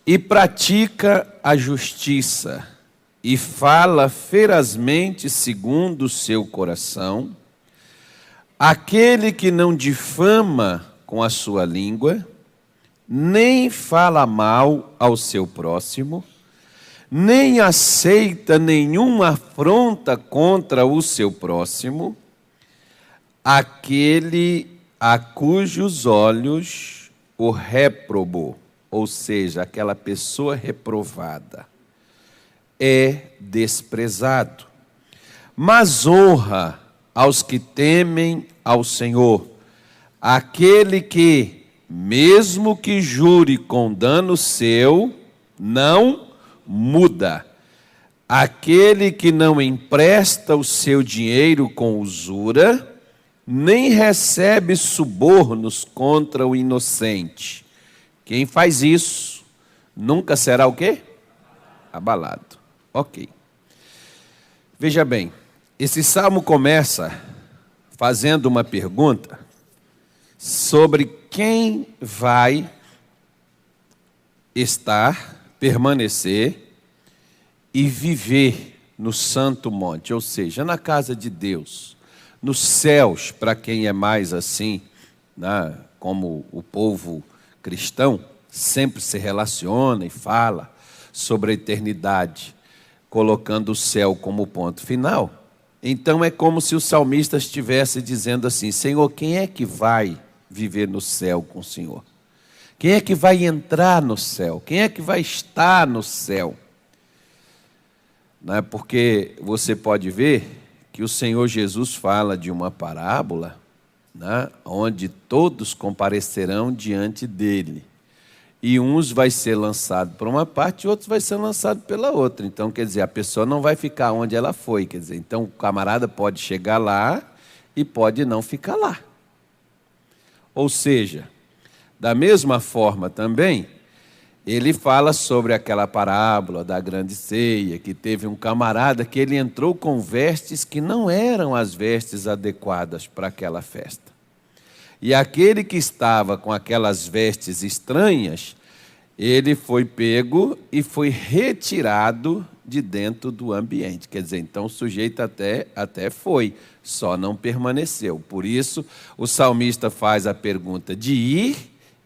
e pratica a justiça, e fala ferazmente segundo o seu coração, aquele que não difama com a sua língua, nem fala mal ao seu próximo, nem aceita nenhuma afronta contra o seu próximo, aquele a cujos olhos o réprobo, ou seja, aquela pessoa reprovada, é desprezado. Mas honra aos que temem ao Senhor, aquele que, mesmo que jure com dano seu, não muda. Aquele que não empresta o seu dinheiro com usura, nem recebe subornos contra o inocente. Quem faz isso, nunca será o quê? Abalado. Ok. Veja bem, esse salmo começa fazendo uma pergunta sobre quem vai estar, permanecer e viver no santo monte, ou seja, na casa de Deus, nos céus, para quem é mais assim, né, como o povo cristão sempre se relaciona e fala sobre a eternidade, colocando o céu como ponto final. Então é como se o salmista estivesse dizendo assim: Senhor, quem é que vai viver no céu com o Senhor? Quem é que vai entrar no céu? Quem é que vai estar no céu? Não é? Porque você pode ver que o Senhor Jesus fala de uma parábola, né, onde todos comparecerão diante dele. E uns vai ser lançado por uma parte e outros vai ser lançado pela outra. Então, quer dizer, a pessoa não vai ficar onde ela foi. Quer dizer, então o camarada pode chegar lá e pode não ficar lá. Ou seja, da mesma forma também, ele fala sobre aquela parábola da grande ceia, que teve um camarada que ele entrou com vestes que não eram as vestes adequadas para aquela festa. E aquele que estava com aquelas vestes estranhas, ele foi pego e foi retirado de dentro do ambiente. Quer dizer, então o sujeito até foi, só não permaneceu. Por isso, o salmista faz a pergunta de ir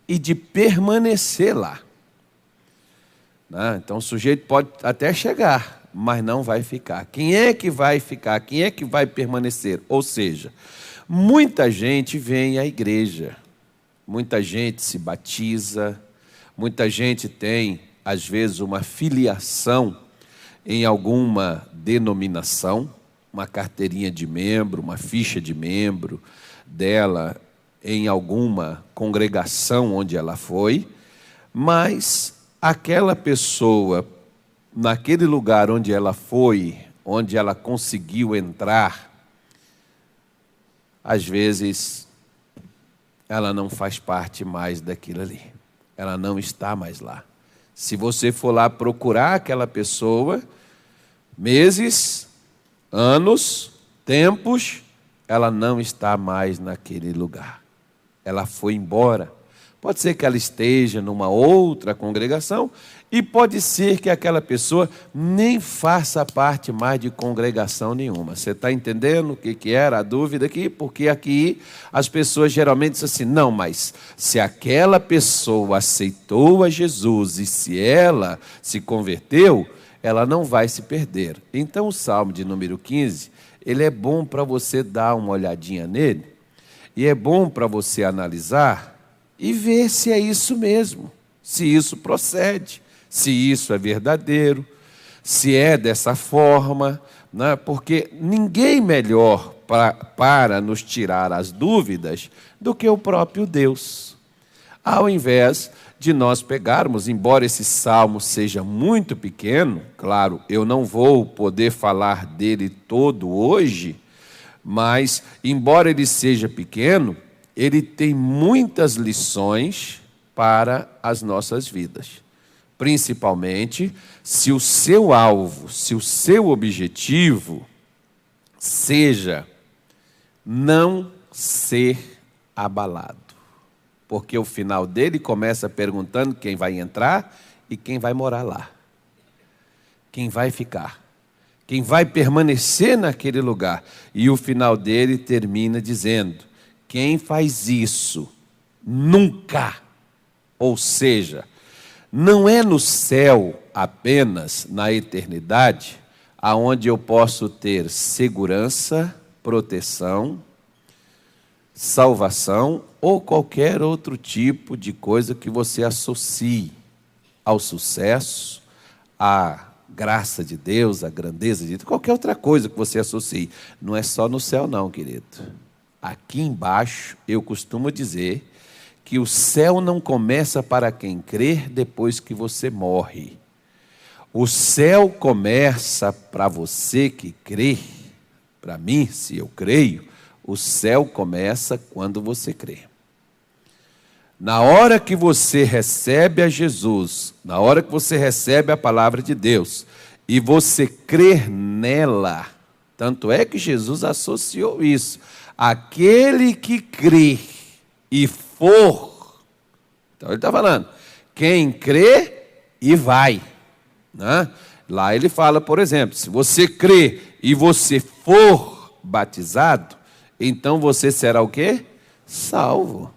e de permanecer lá. Então o sujeito pode até chegar, mas não vai ficar. Quem é que vai ficar? Quem é que vai permanecer? Ou seja, muita gente vem à igreja, muita gente se batiza, muita gente tem, às vezes, uma filiação em alguma denominação, uma carteirinha de membro, uma ficha de membro dela em alguma congregação onde ela foi, mas aquela pessoa, naquele lugar onde ela foi, onde ela conseguiu entrar, às vezes, ela não faz parte mais daquilo ali. Ela não está mais lá. Se você for lá procurar aquela pessoa, meses, anos, tempos, ela não está mais naquele lugar. Ela foi embora. Pode ser que ela esteja numa outra congregação e pode ser que aquela pessoa nem faça parte mais de congregação nenhuma. Você está entendendo o que era a dúvida aqui? Porque aqui as pessoas geralmente dizem assim: não, mas se aquela pessoa aceitou a Jesus e se ela se converteu, ela não vai se perder. Então o Salmo de número 15, ele é bom para você dar uma olhadinha nele e é bom para você analisar e ver se é isso mesmo, se isso procede, se isso é verdadeiro, se é dessa forma, né? Porque ninguém melhor para nos tirar as dúvidas do que o próprio Deus. Ao invés de nós pegarmos, embora esse salmo seja muito pequeno, claro, eu não vou poder falar dele todo hoje, mas, embora ele seja pequeno, ele tem muitas lições para as nossas vidas. Principalmente se o seu alvo, se o seu objetivo seja não ser abalado. Porque o final dele começa perguntando quem vai entrar e quem vai morar lá. Quem vai ficar. Quem vai permanecer naquele lugar. E o final dele termina dizendo: quem faz isso nunca, ou seja, não é no céu apenas, na eternidade, aonde eu posso ter segurança, proteção, salvação ou qualquer outro tipo de coisa que você associe ao sucesso, à graça de Deus, à grandeza de Deus, qualquer outra coisa que você associe. Não é só no céu não, querido. Aqui embaixo, eu costumo dizer que o céu não começa para quem crer depois que você morre. O céu começa para você que crê. Para mim, se eu creio, o céu começa quando você crê. Na hora que você recebe a Jesus, na hora que você recebe a palavra de Deus, e você crer nela, tanto é que Jesus associou isso, aquele que crê e for, então ele está falando, quem crê e vai, né? Lá ele fala, por exemplo, se você crê e você for batizado, então você será o quê? Salvo.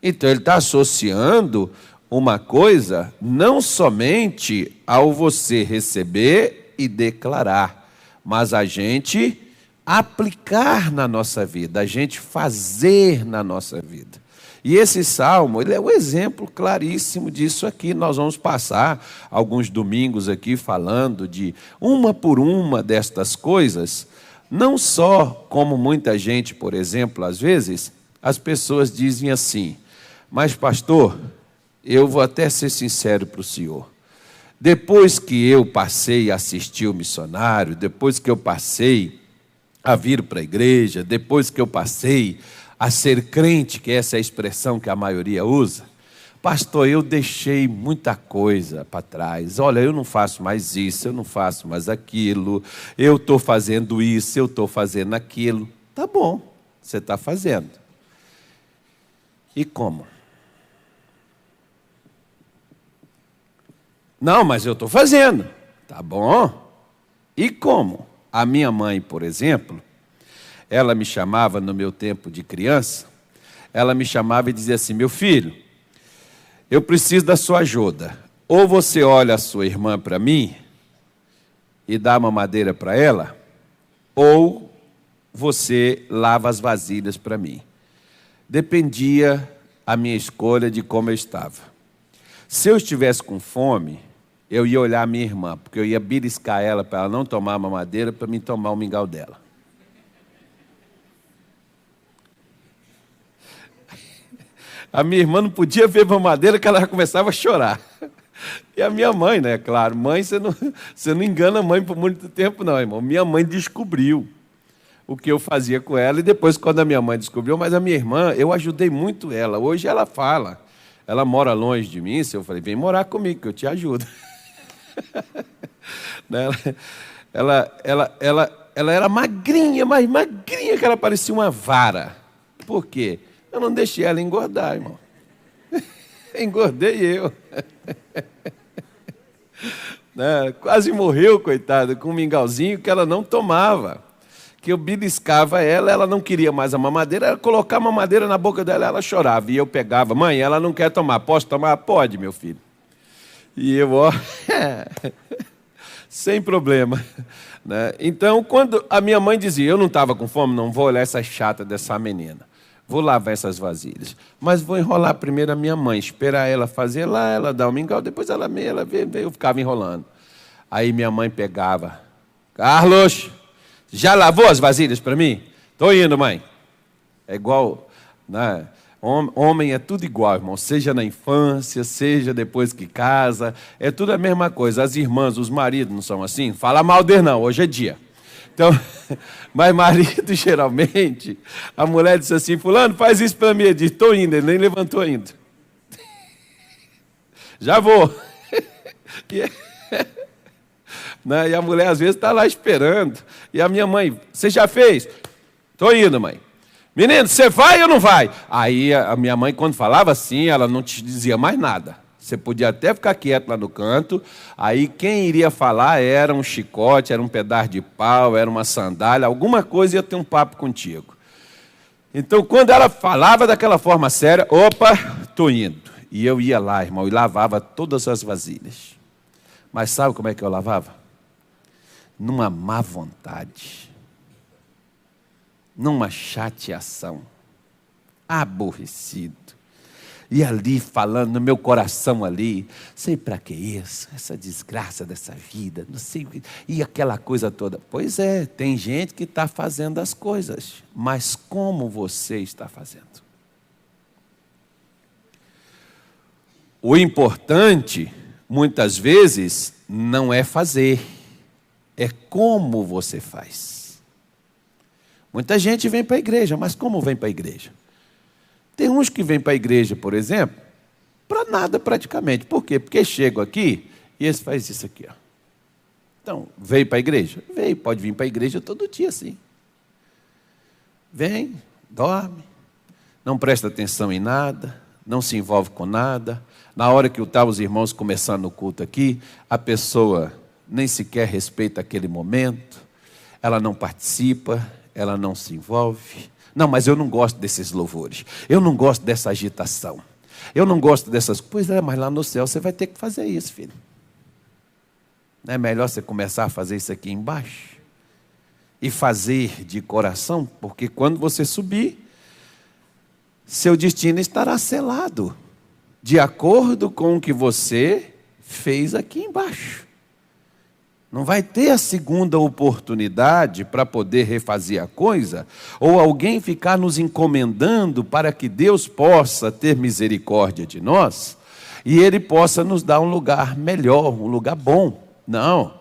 Então ele está associando uma coisa não somente ao você receber e declarar, mas a gente aplicar na nossa vida, a gente fazer na nossa vida. E esse salmo, ele é um exemplo claríssimo disso aqui. Nós vamos passar alguns domingos aqui falando de uma por uma destas coisas, não só como muita gente, por exemplo, às vezes, as pessoas dizem assim: mas pastor, eu vou até ser sincero para o senhor, depois que eu passei a assistir o missionário, depois que eu passei a vir para a igreja, depois que eu passei a ser crente, que essa é a expressão que a maioria usa, pastor, eu deixei muita coisa para trás. Olha, eu não faço mais isso, eu não faço mais aquilo, eu estou fazendo isso, eu estou fazendo aquilo. Tá bom, você está fazendo. E como? Não, mas eu estou fazendo. Tá bom. E como? A minha mãe, por exemplo, ela me chamava no meu tempo de criança, ela me chamava e dizia assim: meu filho, eu preciso da sua ajuda. Ou você olha a sua irmã para mim e dá uma mamadeira para ela, ou você lava as vasilhas para mim. Dependia a minha escolha de como eu estava. Se eu estivesse com fome, eu ia olhar a minha irmã, porque eu ia beliscar ela para ela não tomar a mamadeira, para mim tomar o mingau dela. A minha irmã não podia ver mamadeira, que ela já começava a chorar. E a minha mãe, né? Claro, mãe, você não engana a mãe por muito tempo, não, irmão. Minha mãe descobriu o que eu fazia com ela, e depois, quando a minha mãe descobriu, mas a minha irmã, eu ajudei muito ela. Hoje ela fala, ela mora longe de mim, eu falei: vem morar comigo, que eu te ajudo. Ela era magrinha, mas magrinha, que ela parecia uma vara. Por quê? Eu não deixei ela engordar, irmão. Engordei eu. Quase morreu, coitada, com um mingauzinho que ela não tomava. Que eu beliscava ela, ela não queria mais a mamadeira, ela colocava a mamadeira na boca dela, ela chorava. E eu pegava: mãe, ela não quer tomar, posso tomar? Pode, meu filho. E eu, sem problema. Né? Então, quando a minha mãe dizia: eu não estava com fome, não vou olhar essa chata dessa menina, vou lavar essas vasilhas, mas vou enrolar primeiro a minha mãe, esperar ela fazer lá, ela dá um mingau, depois ela vê, eu ficava enrolando. Aí minha mãe pegava: Carlos, já lavou as vasilhas para mim? Estou indo, mãe. É igual, né? Homem é tudo igual, irmão, seja na infância, seja depois que casa, é tudo a mesma coisa. As irmãs, os maridos não são assim? Fala mal deles não, hoje é dia. Então, mas marido, geralmente, a mulher diz assim: fulano, faz isso para mim. Ele diz: estou indo, ele nem levantou ainda. Já vou. E a mulher às vezes está lá esperando. E a minha mãe: você já fez? Estou indo, mãe. Menino, você vai ou não vai? Aí a minha mãe, quando falava assim, ela não te dizia mais nada. Você podia até ficar quieto lá no canto, aí quem iria falar era um chicote, era um pedaço de pau, era uma sandália, alguma coisa ia ter um papo contigo. Então, quando ela falava daquela forma séria, opa, estou indo. E eu ia lá, irmão, e lavava todas as vasilhas. Mas sabe como é que eu lavava? Numa má vontade, numa chateação, aborrecido. E ali falando no meu coração ali, sei para que isso, essa desgraça dessa vida, não sei, e aquela coisa toda. Pois é, tem gente que está fazendo as coisas, mas como você está fazendo? O importante, muitas vezes, não é fazer, é como você faz. Muita gente vem para a igreja, mas como vem para a igreja? Tem uns que vêm para a igreja, por exemplo, para nada praticamente. Por quê? Porque chegam aqui e eles fazem isso aqui. Ó. Então, veio para a igreja? Veio, pode vir para a igreja todo dia, sim. Vem, dorme, não presta atenção em nada, não se envolve com nada. Na hora que estavam os irmãos começando o culto aqui, a pessoa nem sequer respeita aquele momento, ela não participa, ela não se envolve. Não, mas eu não gosto desses louvores. Eu não gosto dessa agitação. Eu não gosto dessas... Pois é, mas lá no céu você vai ter que fazer isso, filho. Não é melhor você começar a fazer isso aqui embaixo? E fazer de coração? Porque quando você subir, seu destino estará selado. De acordo com o que você fez aqui embaixo. Não vai ter a segunda oportunidade para poder refazer a coisa, ou alguém ficar nos encomendando para que Deus possa ter misericórdia de nós, e Ele possa nos dar um lugar melhor, um lugar bom. Não.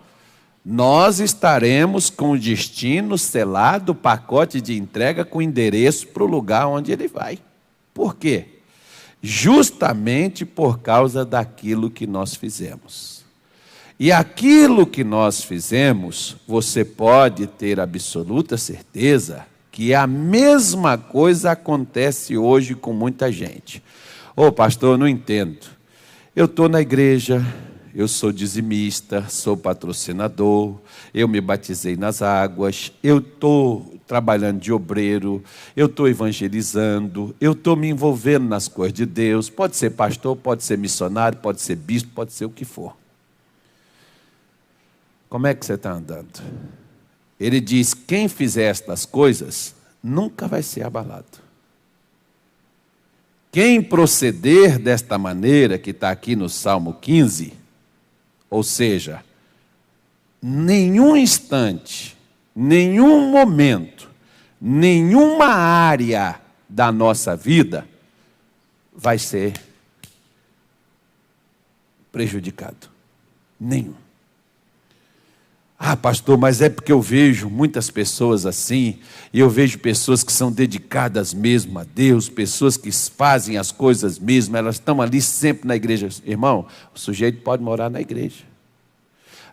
Nós estaremos com o destino selado, pacote de entrega com endereço para o lugar onde Ele vai. Por quê? Justamente por causa daquilo que nós fizemos. E aquilo que nós fizemos, você pode ter absoluta certeza que a mesma coisa acontece hoje com muita gente. Ô pastor, eu não entendo. Eu estou na igreja, eu sou dizimista, sou patrocinador, eu me batizei nas águas, eu estou trabalhando de obreiro, eu estou evangelizando, eu estou me envolvendo nas coisas de Deus. Pode ser pastor, pode ser missionário, pode ser bispo, pode ser o que for. Como é que você está andando? Ele diz, quem fizer estas coisas, nunca vai ser abalado. Quem proceder desta maneira, que está aqui no Salmo 15, ou seja, nenhum instante, nenhum momento, nenhuma área da nossa vida vai ser prejudicado. Nenhum. Ah, pastor, mas é porque eu vejo muitas pessoas assim, e eu vejo pessoas que são dedicadas mesmo a Deus, pessoas que fazem as coisas mesmo, elas estão ali sempre na igreja. Irmão, o sujeito pode morar na igreja.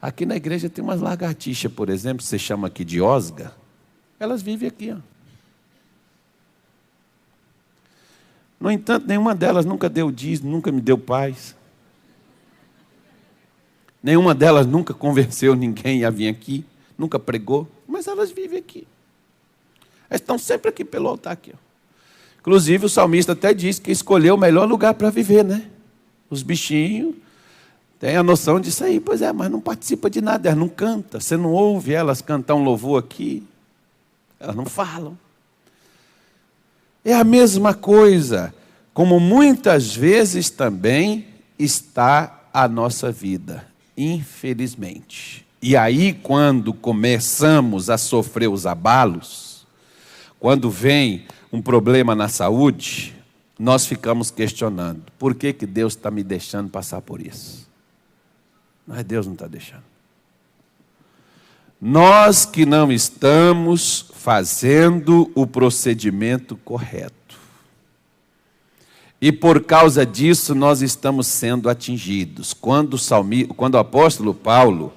Aqui na igreja tem umas lagartixas, por exemplo, que você chama aqui de osga, elas vivem aqui, ó. No entanto, nenhuma delas nunca deu dízimo, nunca me deu paz. Nenhuma delas nunca convenceu ninguém a vir aqui, nunca pregou, mas elas vivem aqui. Elas estão sempre aqui pelo altar. Aqui, ó. Inclusive, o salmista até disse que escolheu o melhor lugar para viver, né? Os bichinhos têm a noção disso aí. Pois é, mas não participa de nada, elas não cantam. Você não ouve elas cantar um louvor aqui. Elas não falam. É a mesma coisa, como muitas vezes também está a nossa vida. Infelizmente. E aí, quando começamos a sofrer os abalos, quando vem um problema na saúde, nós ficamos questionando, por que Deus está me deixando passar por isso? Mas Deus não está deixando. Nós que não estamos fazendo o procedimento correto. E por causa disso nós estamos sendo atingidos. Quando o apóstolo Paulo,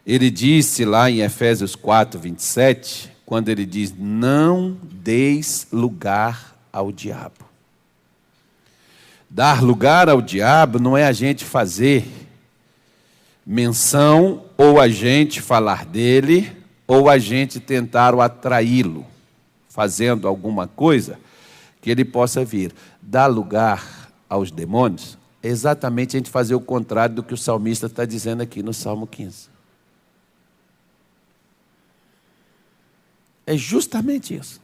ele disse lá em Efésios 4, 27, quando ele diz, não deis lugar ao diabo. Dar lugar ao diabo não é a gente fazer menção, ou a gente falar dele, ou a gente tentar atraí-lo, fazendo alguma coisa que ele possa vir. Dar lugar aos demônios é exatamente a gente fazer o contrário do que o salmista está dizendo aqui no Salmo 15. É justamente isso.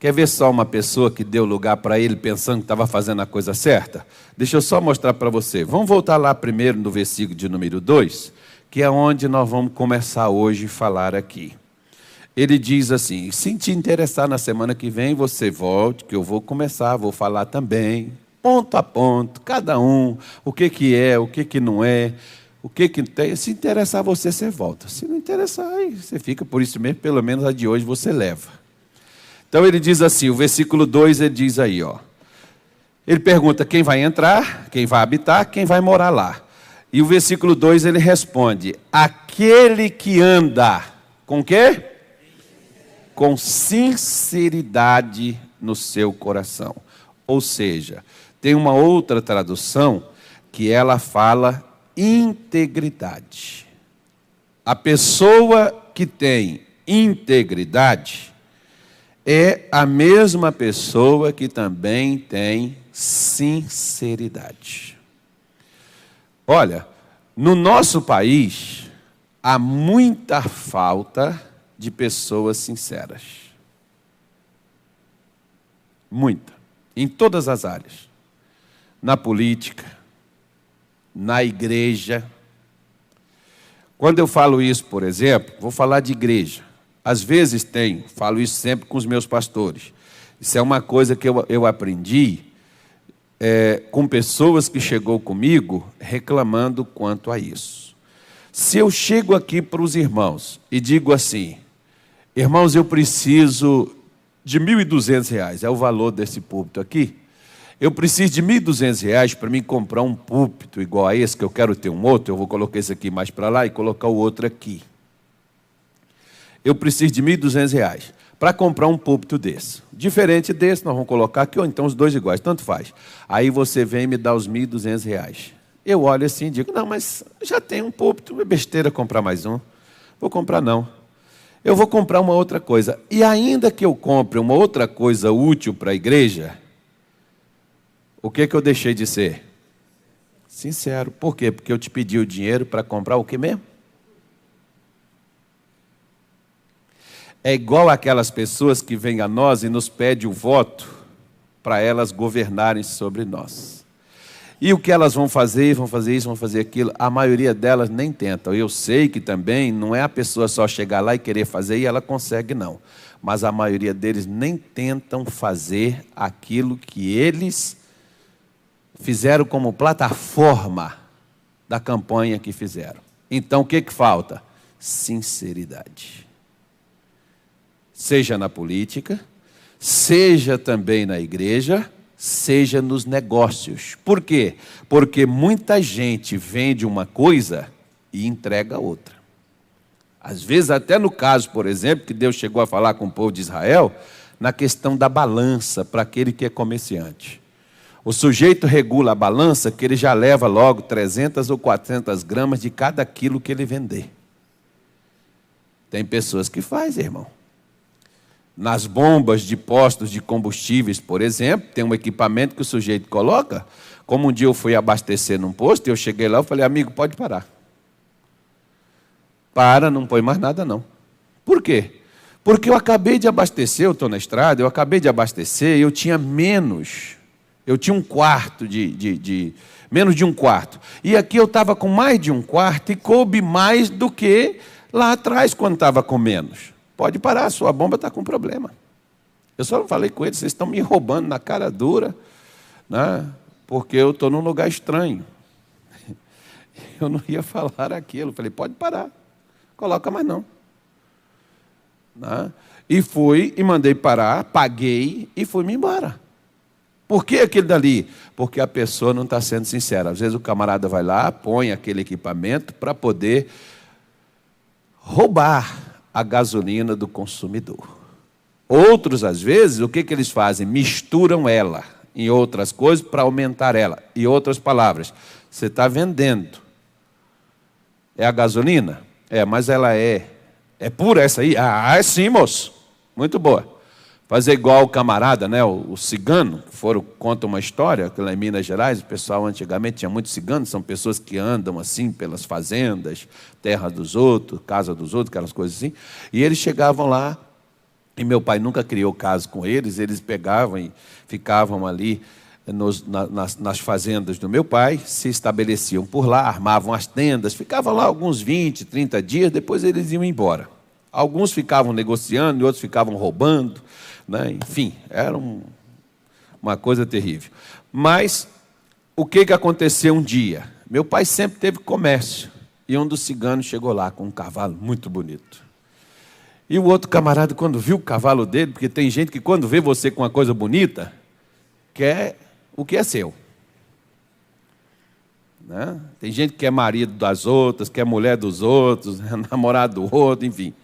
Quer ver só uma pessoa que deu lugar para ele pensando que estava fazendo a coisa certa? Deixa eu só mostrar para você. Vamos voltar lá primeiro no versículo de número 2, que é onde nós vamos começar hoje a falar aqui. Ele diz assim: se te interessar na semana que vem, você volte, que eu vou começar, vou falar também, ponto a ponto, cada um, o que é, o que não é, o que tem. Se interessar você, você volta. Se não interessar, aí você fica. Por isso mesmo, pelo menos a de hoje você leva. Então ele diz assim, o versículo 2, ele diz aí, ó. Ele pergunta quem vai entrar, quem vai habitar, quem vai morar lá. E o versículo 2 ele responde: aquele que anda com quê? Com sinceridade no seu coração. Ou seja, tem uma outra tradução que ela fala integridade. A pessoa que tem integridade é a mesma pessoa que também tem sinceridade. Olha, no nosso país, há muita falta de pessoas sinceras. Muita. Em todas as áreas. Na política, na igreja. Quando eu falo isso, por exemplo, vou falar de igreja. Às vezes falo isso sempre com os meus pastores. Isso é uma coisa que eu aprendi com pessoas que chegou comigo reclamando quanto a isso. Se eu chego aqui para os irmãos e digo assim: irmãos, eu preciso de R$1.200, é o valor desse púlpito aqui. Eu preciso de R$1.200 para mim comprar um púlpito igual a esse, que eu quero ter um outro, eu vou colocar esse aqui mais para lá e colocar o outro aqui. Eu preciso de R$1.200 para comprar um púlpito desse. Diferente desse, nós vamos colocar aqui, ou então os dois iguais, tanto faz. Aí você vem e me dá os R$1.200. Eu olho assim e digo: não, mas já tem um púlpito, é besteira comprar mais um. Vou comprar não. Eu vou comprar uma outra coisa. E ainda que eu compre uma outra coisa útil para a igreja, o que eu deixei de ser? Sincero. Por quê? Porque eu te pedi o dinheiro para comprar o que mesmo? É igual aquelas pessoas que vêm a nós e nos pedem o voto para elas governarem sobre nós. E o que elas vão fazer? Vão fazer isso, vão fazer aquilo. A maioria delas nem tentam. Eu sei que também não é a pessoa só chegar lá e querer fazer e ela consegue, não. Mas a maioria deles nem tentam fazer aquilo que eles fizeram como plataforma da campanha que fizeram. Então, o que falta? Sinceridade. Seja na política, seja também na igreja, seja nos negócios. Por quê? Porque muita gente vende uma coisa e entrega outra. Às vezes, até no caso, por exemplo, que Deus chegou a falar com o povo de Israel, na questão da balança para aquele que é comerciante. O sujeito regula a balança que ele já leva logo 300 ou 400 gramas de cada quilo que ele vender. Tem pessoas que fazem, irmão. Nas bombas de postos de combustíveis, por exemplo, tem um equipamento que o sujeito coloca. Como um dia eu fui abastecer num posto, eu cheguei lá e falei: amigo, pode parar. Para, não põe mais nada não. Por quê? Porque eu acabei de abastecer, eu estou na estrada, eu acabei de abastecer, eu tinha um quarto menos de um quarto. E aqui eu estava com mais de um quarto e coube mais do que lá atrás, quando estava com menos. Pode parar, a sua bomba está com problema. Eu só não falei com eles: vocês estão me roubando na cara dura, né? Porque eu estou num lugar estranho. Eu não ia falar aquilo. Falei: pode parar, coloca mais não. Né? E fui e mandei parar, paguei e fui-me embora. Por que aquele dali? Porque a pessoa não está sendo sincera. Às vezes o camarada vai lá, põe aquele equipamento para poder roubar a gasolina do consumidor. Outros, às vezes, o que eles fazem? Misturam ela. em outras coisas para aumentar ela. Em outras palavras, você está vendendo. É a gasolina? É, mas ela é pura essa aí? Ah, é sim, moço. Muito boa. Fazer igual o camarada, né, o cigano, conta uma história, que lá em Minas Gerais, o pessoal antigamente tinha muitos ciganos, são pessoas que andam assim pelas fazendas, terra dos outros, casa dos outros, aquelas coisas assim, e eles chegavam lá, e meu pai nunca criou caso com eles pegavam e ficavam ali nas fazendas do meu pai, se estabeleciam por lá, armavam as tendas, ficavam lá alguns 20, 30 dias, depois eles iam embora. Alguns ficavam negociando e outros ficavam roubando, né? Enfim, era uma coisa terrível. Mas o que aconteceu um dia? Meu pai sempre teve comércio, e um dos ciganos chegou lá com um cavalo muito bonito. E o outro camarada, quando viu o cavalo dele, porque tem gente que quando vê você com uma coisa bonita, quer o que é seu. Né? Tem gente que é marido das outras, que é mulher dos outros, namorado do outro, enfim.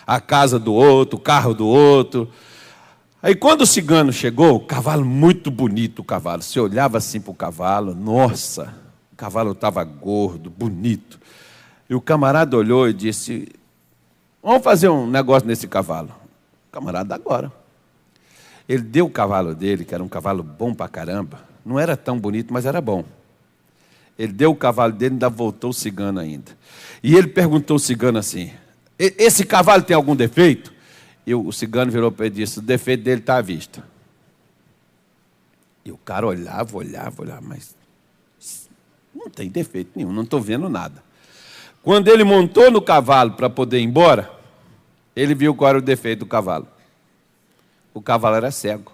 A casa do outro, o carro do outro. Aí quando o cigano chegou, o cavalo muito bonito, o cavalo. Você olhava assim para o cavalo, nossa, o cavalo estava gordo, bonito. E o camarada olhou e disse, vamos fazer um negócio nesse cavalo. O camarada, agora. Ele deu o cavalo dele, que era um cavalo bom pra caramba. Não era tão bonito, mas era bom. Ele deu o cavalo dele e ainda voltou o cigano ainda. E ele perguntou ao cigano assim, esse cavalo tem algum defeito? E o cigano virou para ele e disse, o defeito dele está à vista. E o cara olhava, mas não tem defeito nenhum, não estou vendo nada. Quando ele montou no cavalo para poder ir embora, ele viu qual era o defeito do cavalo. O cavalo era cego.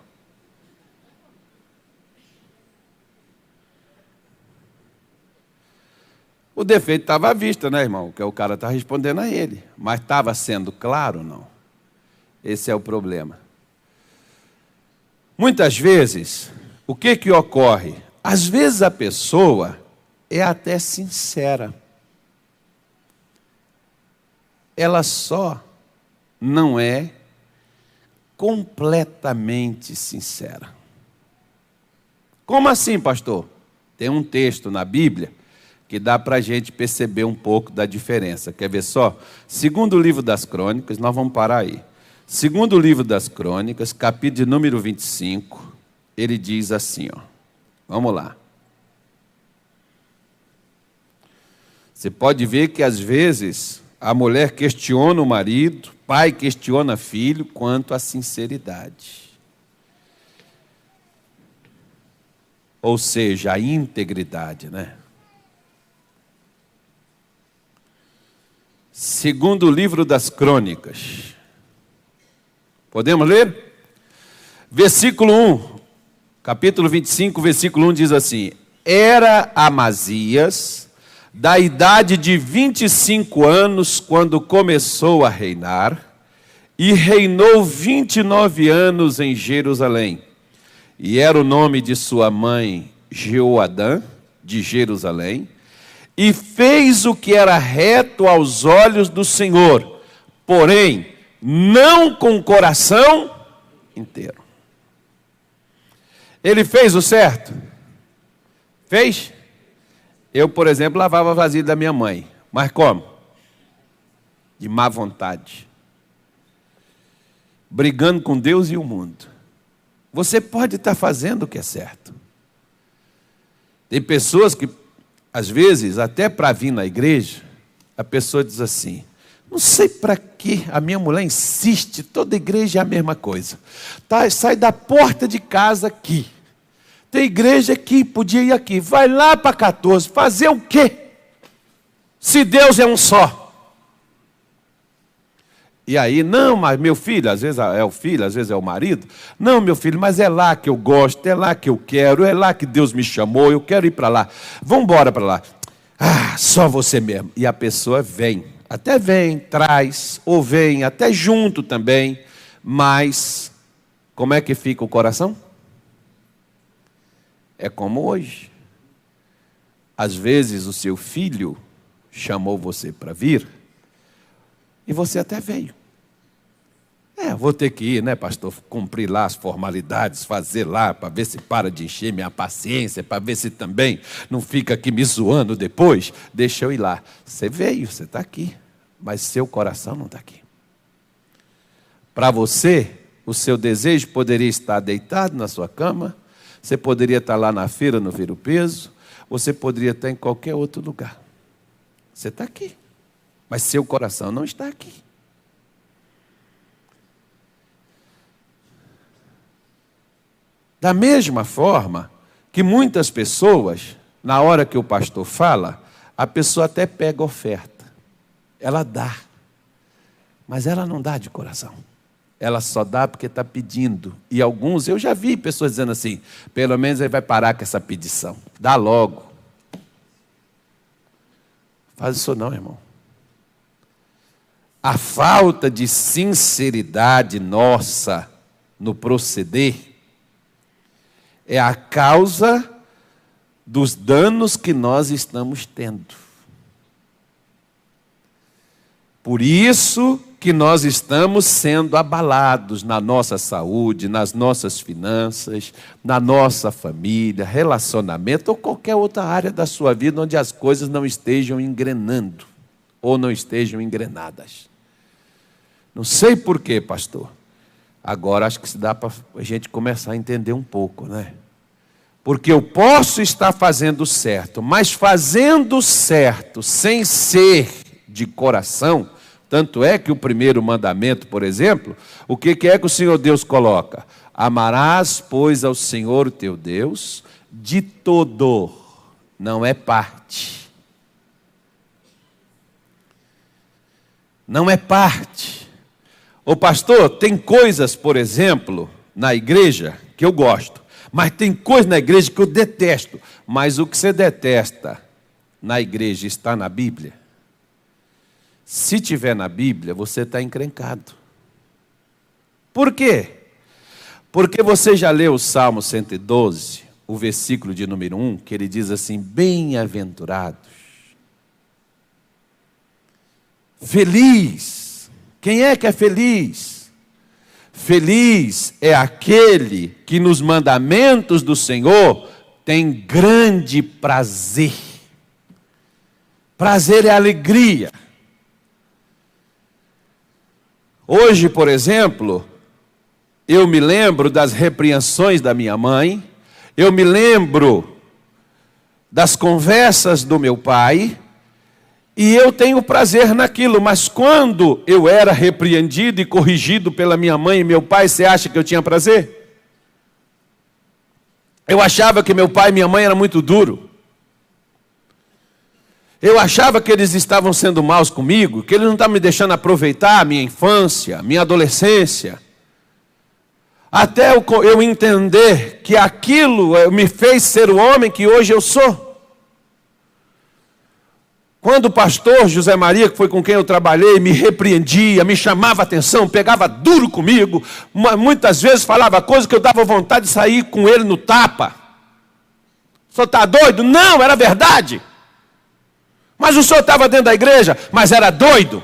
O defeito estava à vista, né, irmão? Que o cara está respondendo a ele. Mas estava sendo claro, não? Esse é o problema. Muitas vezes, o que ocorre? Às vezes a pessoa é até sincera. Ela só não é completamente sincera. Como assim, pastor? Tem um texto na Bíblia que dá para a gente perceber um pouco da diferença. Quer ver só? Segundo livro das Crônicas, nós vamos parar aí. Segundo livro das Crônicas, capítulo de número 25, ele diz assim, ó. Vamos lá. Você pode ver que às vezes a mulher questiona o marido, pai questiona filho quanto à sinceridade. Ou seja, a integridade, né? Segundo livro das Crônicas. Podemos ler? Versículo 1, capítulo 25, versículo 1 diz assim: Era Amazias, da idade de 25 anos, quando começou a reinar, e reinou 29 anos em Jerusalém. E era o nome de sua mãe Jeoadã, de Jerusalém, e fez o que era reto aos olhos do Senhor, porém, não com o coração inteiro. Ele fez o certo? Fez? Eu, por exemplo, lavava a vasilha da minha mãe. Mas como? De má vontade. Brigando com Deus e o mundo. Você pode estar fazendo o que é certo. Tem pessoas que, às vezes, até para vir na igreja, a pessoa diz assim, não sei para que a minha mulher insiste, toda igreja é a mesma coisa. Tá, sai da porta de casa aqui. Tem igreja aqui, podia ir aqui. Vai lá para 14, fazer o quê? Se Deus é um só. E aí, não, mas meu filho, às vezes é o filho, às vezes é o marido. Não, meu filho, mas é lá que eu gosto, é lá que eu quero, é lá que Deus me chamou, eu quero ir para lá. Vamos embora para lá. Ah, só você mesmo. E a pessoa vem, até vem, traz, ou vem até junto também. Mas, como é que fica o coração? É como hoje. Às vezes o seu filho chamou você para vir, e você até veio. Vou ter que ir, né, pastor? Cumprir lá as formalidades, fazer lá, para ver se para de encher minha paciência, para ver se também não fica aqui me zoando depois. Deixa eu ir lá. Você veio, você está aqui, mas seu coração não está aqui. Para você, o seu desejo poderia estar deitado na sua cama, você poderia estar lá na feira no Ver o Peso, você poderia estar em qualquer outro lugar. Você está aqui, mas seu coração não está aqui. Da mesma forma que muitas pessoas, na hora que o pastor fala, a pessoa até pega oferta. Ela dá, mas ela não dá de coração. Ela só dá porque está pedindo. E alguns, eu já vi pessoas dizendo assim, pelo menos ele vai parar com essa pedição. Dá logo. Faz isso não, irmão. A falta de sinceridade nossa no proceder é a causa dos danos que nós estamos tendo. Por isso que nós estamos sendo abalados na nossa saúde, nas nossas finanças, na nossa família, relacionamento ou qualquer outra área da sua vida onde as coisas não estejam engrenando ou não estejam engrenadas. Não sei por quê, pastor. Agora acho que se dá para a gente começar a entender um pouco, né? Porque eu posso estar fazendo certo, mas fazendo certo sem ser de coração. Tanto é que o primeiro mandamento, por exemplo, o que é que o Senhor Deus coloca? Amarás, pois, ao Senhor teu Deus de todo, não é parte. Não é parte. Ô pastor, tem coisas, por exemplo, na igreja que eu gosto, mas tem coisas na igreja que eu detesto. Mas o que você detesta na igreja está na Bíblia? Se tiver na Bíblia, você está encrencado. Por quê? Porque você já leu o Salmo 112, o versículo de número 1, que ele diz assim, bem-aventurados, feliz. Quem é que é feliz? Feliz é aquele que nos mandamentos do Senhor tem grande prazer. Prazer é alegria. Hoje, por exemplo, eu me lembro das repreensões da minha mãe, eu me lembro das conversas do meu pai, e eu tenho prazer naquilo, mas quando eu era repreendido e corrigido pela minha mãe e meu pai, você acha que eu tinha prazer? Eu achava que meu pai e minha mãe eram muito duros. Eu achava que eles estavam sendo maus comigo, que eles não estavam me deixando aproveitar a minha infância, minha adolescência. Até eu entender que aquilo me fez ser o homem que hoje eu sou. Quando o pastor José Maria, que foi com quem eu trabalhei, me repreendia, me chamava a atenção, pegava duro comigo, muitas vezes falava coisas que eu dava vontade de sair com ele no tapa. O senhor está doido? Não, era verdade. Mas o senhor estava dentro da igreja, mas era doido.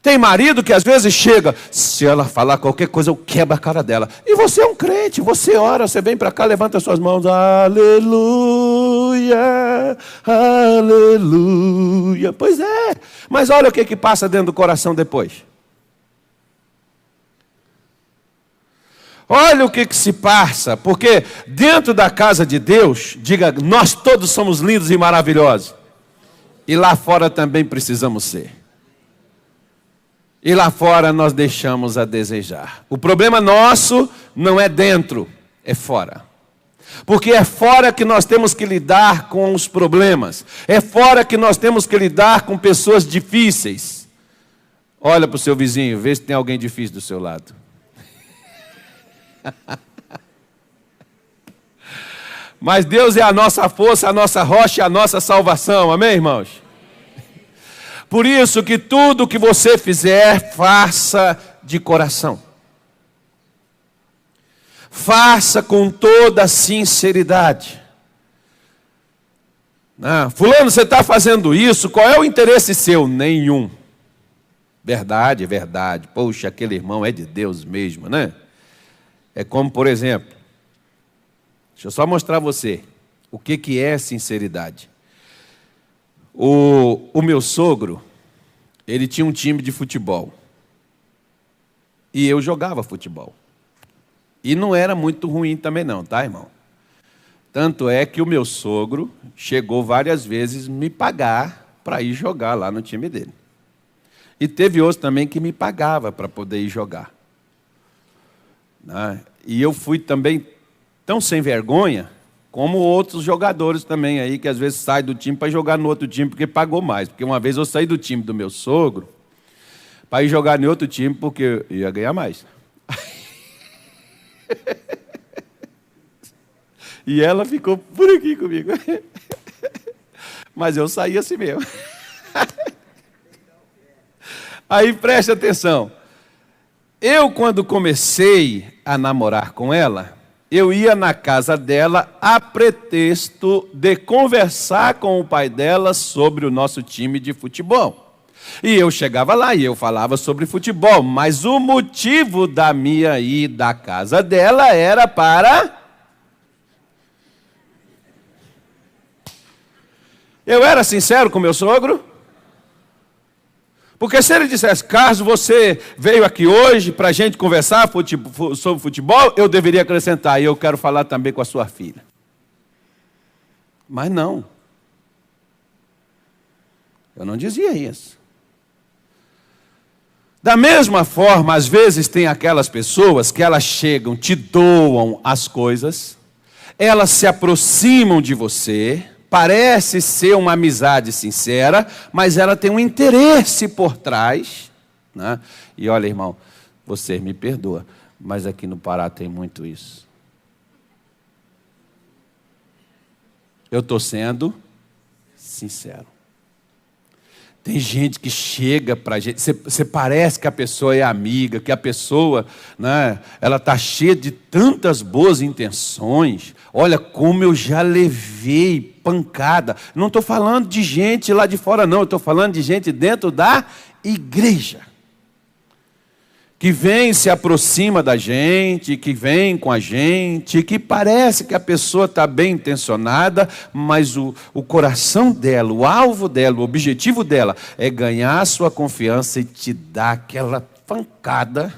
Tem marido que às vezes chega, se ela falar qualquer coisa, eu quebro a cara dela. E você é um crente, você ora, você vem para cá, levanta suas mãos, aleluia, aleluia. Pois é, mas olha o que passa dentro do coração depois. Olha o que se passa, porque dentro da casa de Deus, diga, nós todos somos lindos e maravilhosos. E lá fora também precisamos ser. E lá fora nós deixamos a desejar. O problema nosso não é dentro, é fora. Porque é fora que nós temos que lidar com os problemas. É fora que nós temos que lidar com pessoas difíceis. Olha para o seu vizinho, vê se tem alguém difícil do seu lado. Mas Deus é a nossa força, a nossa rocha e a nossa salvação. Amém, irmãos? Por isso que tudo que você fizer, faça de coração. Faça com toda a sinceridade. Fulano, você está fazendo isso, qual é o interesse seu? Nenhum. Verdade, verdade. Poxa, aquele irmão é de Deus mesmo, né? É como, por exemplo, deixa eu só mostrar a você o que é sinceridade. O meu sogro, ele tinha um time de futebol. E eu jogava futebol. E não era muito ruim também não, tá, irmão? Tanto é que o meu sogro chegou várias vezes me pagar para ir jogar lá no time dele. E teve outros também que me pagava para poder ir jogar. Né? E eu fui também tão sem vergonha como outros jogadores também aí, que às vezes saem do time para jogar no outro time porque pagou mais. Porque uma vez eu saí do time do meu sogro para ir jogar em outro time porque eu ia ganhar mais. E ela ficou por aqui comigo. Mas eu saí assim mesmo. Aí preste atenção. Eu, quando comecei a namorar com ela, eu ia na casa dela a pretexto de conversar com o pai dela sobre o nosso time de futebol. E eu chegava lá e eu falava sobre futebol, mas o motivo da minha ida à casa dela era para... Eu era sincero com meu sogro? Porque se ele dissesse, Carlos, você veio aqui hoje para a gente conversar sobre futebol, eu deveria acrescentar, e eu quero falar também com a sua filha. Mas não. Eu não dizia isso. Da mesma forma, às vezes tem aquelas pessoas que elas chegam, te doam as coisas, elas se aproximam de você, parece ser uma amizade sincera, mas ela tem um interesse por trás. Né? E olha, irmão, você me perdoa, mas aqui no Pará tem muito isso. Eu estou sendo sincero. Tem gente que chega para a gente, você parece que a pessoa é amiga, que a pessoa, né, ela está cheia de tantas boas intenções. Olha como eu já levei pancada. Não estou falando de gente lá de fora não, eu estou falando de gente dentro da igreja. Que vem, se aproxima da gente, que vem com a gente, que parece que a pessoa está bem intencionada, mas o coração dela, o alvo dela, o objetivo dela é ganhar a sua confiança e te dar aquela pancada,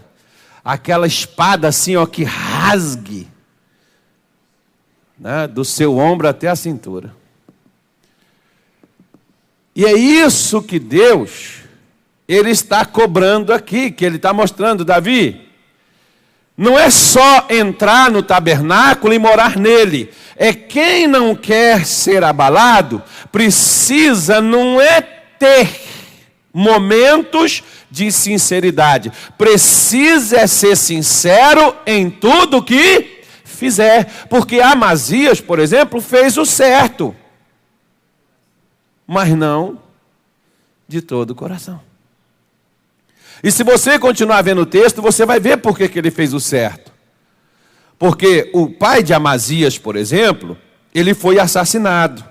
aquela espada assim, ó, que rasgue, né, do seu ombro até a cintura. E é isso que Deus... Ele está cobrando aqui, que ele está mostrando, Davi. Não é só entrar no tabernáculo e morar nele. É quem não quer ser abalado, precisa, não é ter momentos de sinceridade. Precisa ser sincero em tudo que fizer. Porque Amazias, por exemplo, fez o certo. Mas não de todo o coração. E se você continuar vendo o texto, você vai ver por que ele fez o certo. Porque o pai de Amazias, por exemplo, ele foi assassinado.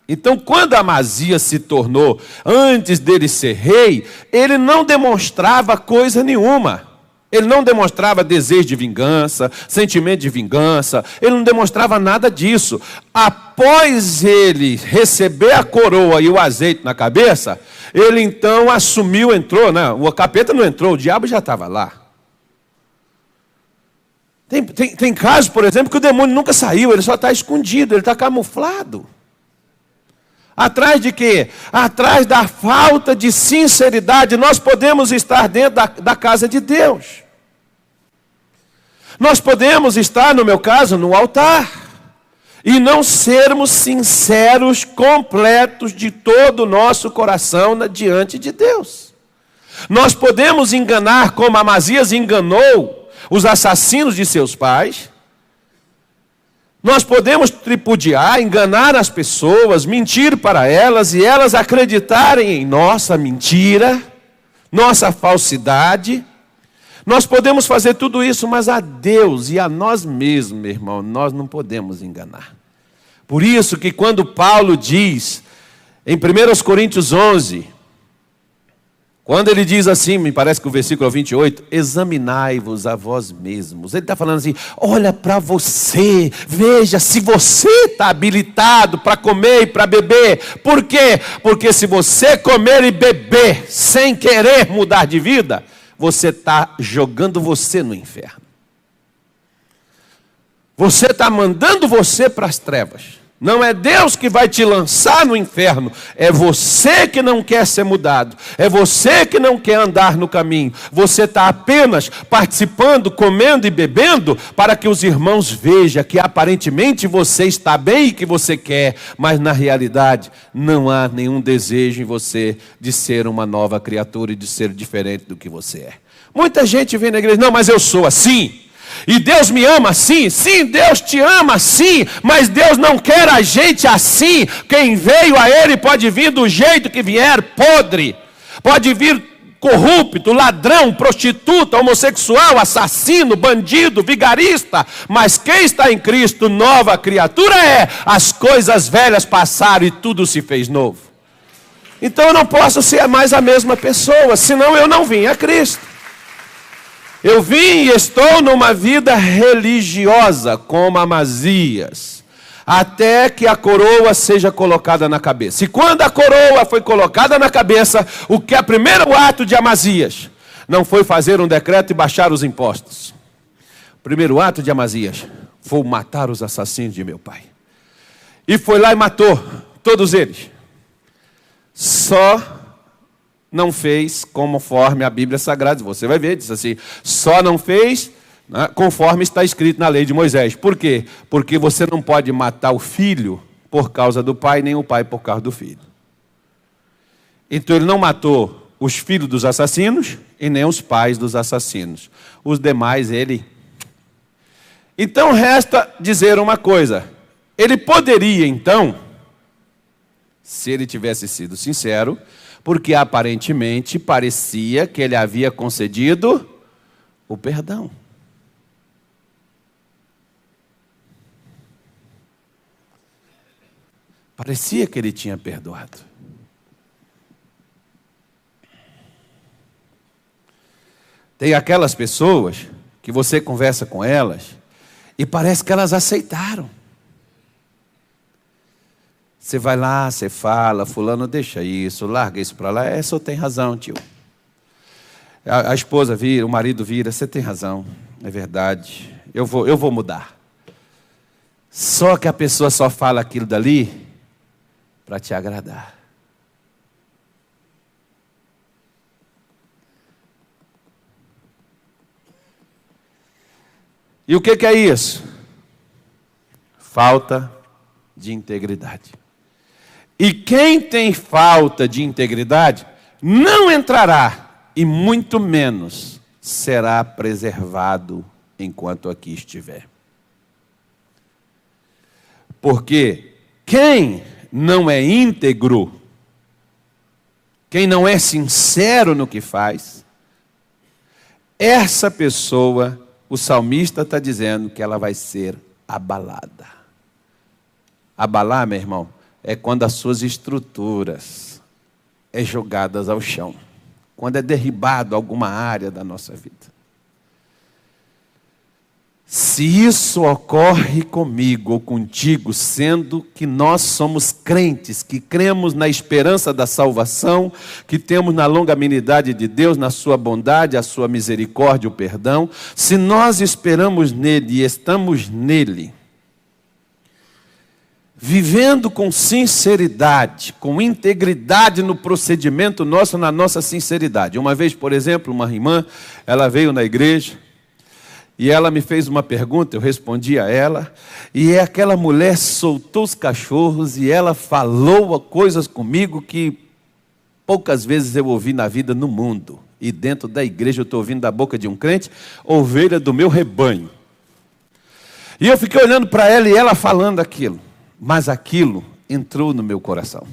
Então, quando Amazias se tornou, antes dele ser rei, ele não demonstrava coisa nenhuma. Ele não demonstrava desejo de vingança, sentimento de vingança, ele não demonstrava nada disso. Após ele receber a coroa e o azeite na cabeça, ele então assumiu, entrou, né? O capeta não entrou, o diabo já estava lá. Tem casos, por exemplo, que o demônio nunca saiu, ele só está escondido, ele está camuflado. Atrás de quê? Atrás da falta de sinceridade. Nós podemos estar dentro da casa de Deus. Nós podemos estar, no meu caso, no altar. E não sermos sinceros, completos de todo o nosso coração diante de Deus. Nós podemos enganar como Amazias enganou os assassinos de seus pais. Nós podemos tripudiar, enganar as pessoas, mentir para elas e elas acreditarem em nossa mentira, nossa falsidade. Nós podemos fazer tudo isso, mas a Deus e a nós mesmos, meu irmão, nós não podemos enganar. Por isso que quando Paulo diz, em 1 Coríntios 11, Quando ele diz assim, me parece que o versículo 28, examinai-vos a vós mesmos. Ele está falando assim, olha para você, veja se você está habilitado para comer e para beber. Por quê? Porque se você comer e beber sem querer mudar de vida, você está jogando você no inferno. Você está mandando você para as trevas. Não é Deus que vai te lançar no inferno. É você que não quer ser mudado. É você que não quer andar no caminho. Você está apenas participando, comendo e bebendo para que os irmãos vejam que aparentemente você está bem e que você quer. Mas na realidade não há nenhum desejo em você de ser uma nova criatura e de ser diferente do que você é. Muita gente vem na igreja, não, mas eu sou assim. E Deus me ama assim? Sim, Deus te ama assim, mas Deus não quer a gente assim. Quem veio a Ele pode vir do jeito que vier, podre. Pode vir corrupto, ladrão, prostituta, homossexual, assassino, bandido, vigarista. Mas quem está em Cristo, nova criatura é. As coisas velhas passaram e tudo se fez novo. Então eu não posso ser mais a mesma pessoa, senão eu não vim a Cristo. Eu vim e estou numa vida religiosa, como Amazias, até que a coroa seja colocada na cabeça. E quando a coroa foi colocada na cabeça, o que é o primeiro ato de Amazias? Não foi fazer um decreto e baixar os impostos. O primeiro ato de Amazias foi matar os assassinos de meu pai. E foi lá e matou todos eles. Só não fez conforme a Bíblia Sagrada. Você vai ver, diz assim, só não fez, né, conforme está escrito na lei de Moisés. Por quê? Porque você não pode matar o filho por causa do pai, nem o pai por causa do filho. Então ele não matou os filhos dos assassinos e nem os pais dos assassinos. Os demais ele... Então resta dizer uma coisa. Ele poderia então, se ele tivesse sido sincero, porque aparentemente parecia que ele havia concedido o perdão. Parecia que ele tinha perdoado. Tem aquelas pessoas que você conversa com elas e parece que elas aceitaram. Você vai lá, você fala, fulano, deixa isso, larga isso para lá. É, só tem razão, tio. A esposa vira, o marido vira, você tem razão, é verdade, eu vou mudar. Só que a pessoa só fala aquilo dali para te agradar. E o que é isso? Falta de integridade. E quem tem falta de integridade não entrará e muito menos será preservado enquanto aqui estiver. Porque quem não é íntegro, quem não é sincero no que faz, essa pessoa, o salmista está dizendo que ela vai ser abalada. Abalar, meu irmão, é quando as suas estruturas é jogadas ao chão. Quando é derribado alguma área da nossa vida. Se isso ocorre comigo ou contigo, sendo que nós somos crentes, que cremos na esperança da salvação, que temos na longanimidade de Deus, na sua bondade, a sua misericórdia, o perdão, se nós esperamos nele e estamos nele, vivendo com sinceridade, com integridade no procedimento nosso, na nossa sinceridade. Uma vez, por exemplo, uma irmã, ela veio na igreja e ela me fez uma pergunta, eu respondi a ela, e aquela mulher soltou os cachorros e ela falou coisas comigo que poucas vezes eu ouvi na vida no mundo. E dentro da igreja eu estou ouvindo da boca de um crente, ovelha do meu rebanho. E eu fiquei olhando para ela e ela falando aquilo. Mas aquilo entrou no meu coração.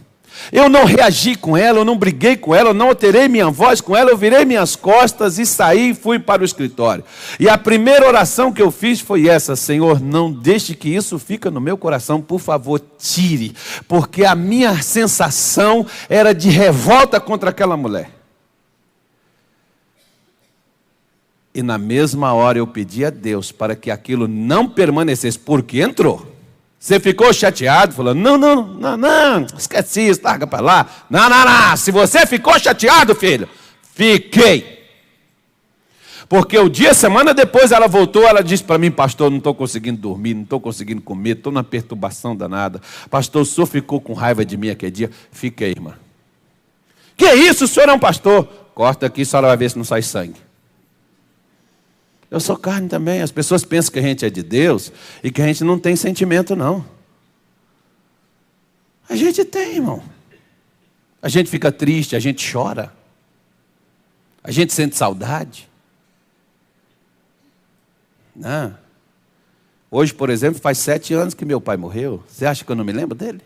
Eu não reagi com ela, eu não briguei com ela, eu não alterei minha voz com ela, eu virei minhas costas e saí e fui para o escritório. E a primeira oração que eu fiz foi essa: Senhor, não deixe que isso fique no meu coração, por favor, tire. Porque a minha sensação era de revolta contra aquela mulher. E na mesma hora eu pedi a Deus para que aquilo não permanecesse, porque entrou. Você ficou chateado, falou, não, esquece isso, larga para lá. Não, se você ficou chateado, filho, fiquei. Porque semana depois ela voltou, ela disse para mim, pastor, não estou conseguindo dormir, não estou conseguindo comer, estou numa perturbação danada. Pastor, o senhor ficou com raiva de mim aquele dia? Fiquei, irmã. Que isso, o senhor é um pastor? Corta aqui, a senhora vai ver se não sai sangue. Eu sou carne também. As pessoas pensam que a gente é de Deus e que a gente não tem sentimento, não. A gente tem, irmão. A gente fica triste, a gente chora. A gente sente saudade. Não. Hoje, por exemplo, faz 7 anos que meu pai morreu. Você acha que eu não me lembro dele?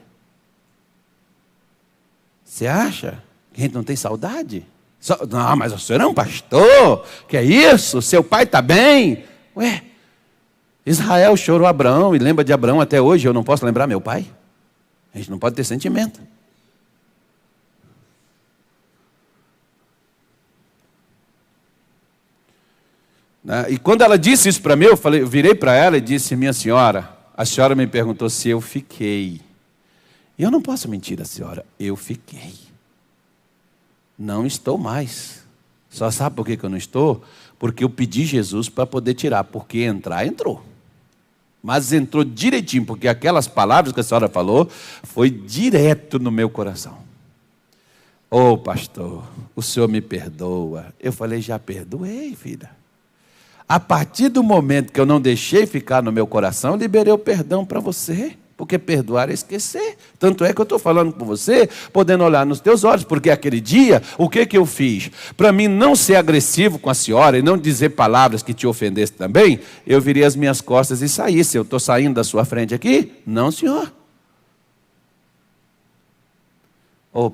Você acha que a gente não tem saudade? Não, mas o senhor é um pastor, que é isso? Seu pai está bem? Ué, Israel chorou Abraão e lembra de Abraão até hoje, eu não posso lembrar meu pai? A gente não pode ter sentimento. E quando ela disse isso para mim, eu virei para ela e disse, minha senhora, a senhora me perguntou se eu fiquei. E eu não posso mentir a senhora, eu fiquei. Não estou mais. Só sabe por que eu não estou? Porque eu pedi Jesus para poder tirar. Porque entrar, entrou. Mas entrou direitinho, porque aquelas palavras que a senhora falou, foi direto no meu coração. Ô pastor, o senhor me perdoa. Eu falei, já perdoei, filha. A partir do momento que eu não deixei ficar no meu coração, eu liberei o perdão para você. Porque perdoar é esquecer. Tanto é que eu estou falando com você, podendo olhar nos teus olhos. Porque aquele dia, o que eu fiz? Para mim não ser agressivo com a senhora e não dizer palavras que te ofendessem também, eu virei as minhas costas e saísse. Eu estou saindo da sua frente aqui? Não, senhor.